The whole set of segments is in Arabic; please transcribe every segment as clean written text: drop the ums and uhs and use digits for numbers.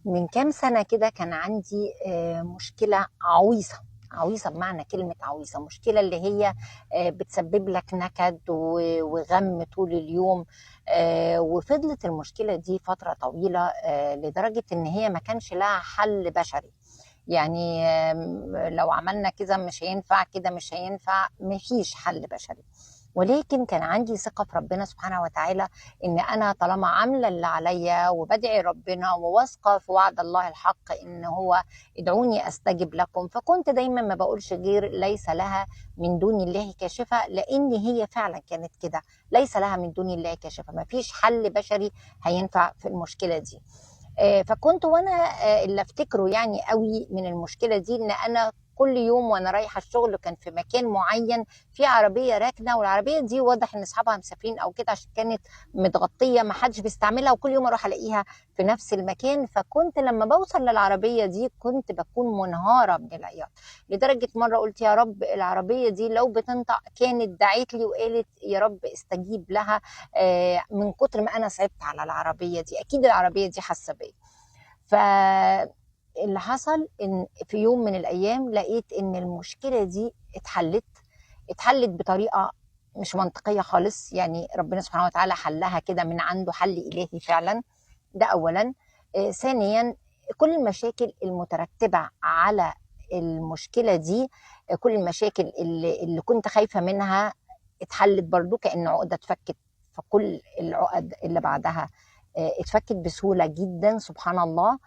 من كام سنة كده كان عندي مشكلة عويصة بمعنى كلمة عويصة، مشكلة اللي هي بتسبب لك نكد وغم طول اليوم. وفضلت المشكلة دي فترة طويلة، لدرجة ان هي ما كانش لها حل بشري. يعني لو عملنا كده مش هينفع، كده مش هينفع، مفيش حل بشري. ولكن كان عندي ثقة في ربنا سبحانه وتعالى، ان انا طالما عاملة اللي عليا وبدعي ربنا وواثقة في وعد الله الحق ان هو ادعوني استجب لكم. فكنت دايما ما بقولش غير ليس لها من دون الله كاشفة، لان هي فعلا كانت كده. ليس لها من دون الله كاشفة، مفيش حل بشري هينفع في المشكلة دي. فكنت وانا اللي افتكره يعني قوي من المشكله دي، ان انا كل يوم وانا رايحه الشغل كان في مكان معين في عربيه راكنه، والعربيه دي واضح ان اصحابها مسافرين او كده عشان كانت متغطيه ما حدش بيستعملها، وكل يوم اروح الاقيها في نفس المكان. فكنت لما بوصل للعربيه دي كنت بكون منهاره من العياط، لدرجه مره قلت يا رب العربيه دي لو بتنطق كانت دعيت لي وقالت يا رب استجيب لها. من كتر ما انا صعبت على العربيه دي، اكيد العربيه دي حاسه بيا. فاللي حصل ان في يوم من الايام لقيت ان المشكله دي اتحلت بطريقه مش منطقيه خالص. يعني ربنا سبحانه وتعالى حلها كده من عنده، حل الهي فعلا. ده اولا. ثانيا، كل المشاكل المترتبه على المشكله دي، كل المشاكل اللي كنت خايفه منها اتحلت برضو كأن عقده اتفكت. فكل العقد اللي بعدها اتفكت بسهوله جدا سبحان الله.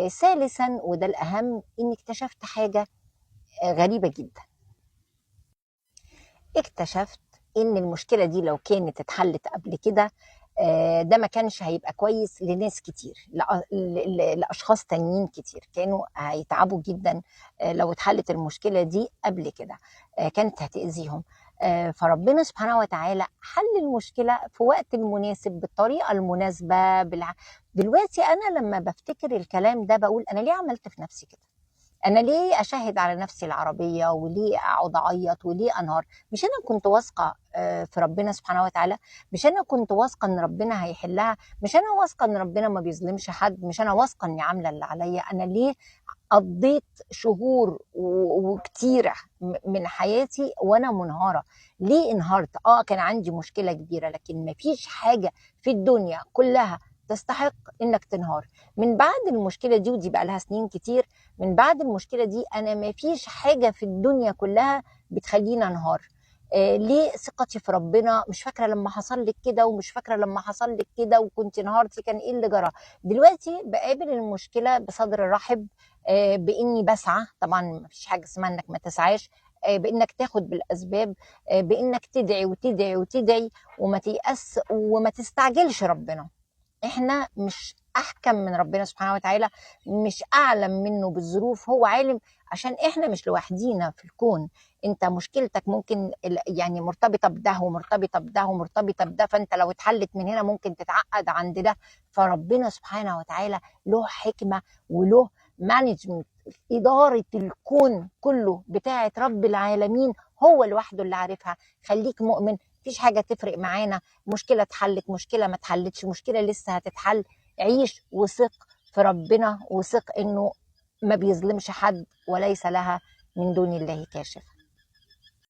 ثالثا وده الاهم، اني اكتشفت حاجه غريبه جدا. اكتشفت ان المشكله دي لو كانت اتحلت قبل كده، ده ما كانش هيبقى كويس لناس كتير، لاشخاص تانيين كتير كانوا هيتعبوا جدا. لو اتحلت المشكله دي قبل كده كانت هتاذيهم. فربنا سبحانه وتعالى حل المشكله في وقت المناسب بالطريقه المناسبه دلوقتي انا لما بفتكر الكلام ده بقول انا ليه عملت في نفسي كده؟ انا ليه اشهد على نفسي العربيه؟ وليه اقعد اعيط؟ وليه انهار؟ مش انا كنت واثقه في ربنا سبحانه وتعالى؟ مش انا كنت واثقه ان ربنا هيحلها؟ مش انا واثقه ان ربنا ما بيظلمش حد؟ مش انا واثقه اني عامله اللي عليا؟ انا ليه قضيت شهور وكتيره من حياتي وانا منهاره؟ ليه انهارت؟ كان عندي مشكله كبيره، لكن مفيش حاجه في الدنيا كلها تستحق انك تنهار. من بعد المشكله دي، ودي بقى لها سنين كتير، من بعد المشكله دي انا ما فيش حاجه في الدنيا كلها بتخليني انهار. ليه؟ ثقتي في ربنا. مش فاكره لما حصل لك كده، ومش فاكره لما حصل لك كده وكنت انهارتي كان ايه اللي جرى. دلوقتي بقابل المشكله بصدر رحب، باني بسعى. طبعا ما فيش حاجه اسمها انك ما تسعاش، بانك تاخد بالاسباب، بانك تدعي وتدعي وتدعي وما تيأس وما تستعجلش ربنا. احنا مش احكم من ربنا سبحانه وتعالى، مش اعلم منه بالظروف. هو عالم عشان احنا مش لوحدينا في الكون. انت مشكلتك ممكن يعني مرتبطه بده ومرتبطه بده ومرتبطه بده، فانت لو اتحلت من هنا ممكن تتعقد عند ده. فربنا سبحانه وتعالى له حكمه وله مانجمنت، اداره الكون كله بتاعه رب العالمين، هو لوحده اللي عارفها. خليك مؤمن، مفيش حاجه تفرق معانا. مشكلة اتحلت، مشكلة ما اتحلتش، مشكلة لسه هتتحل. عيش وثق في ربنا، وثق انه ما بيظلمش حد وليس لها من دون الله كاشفة.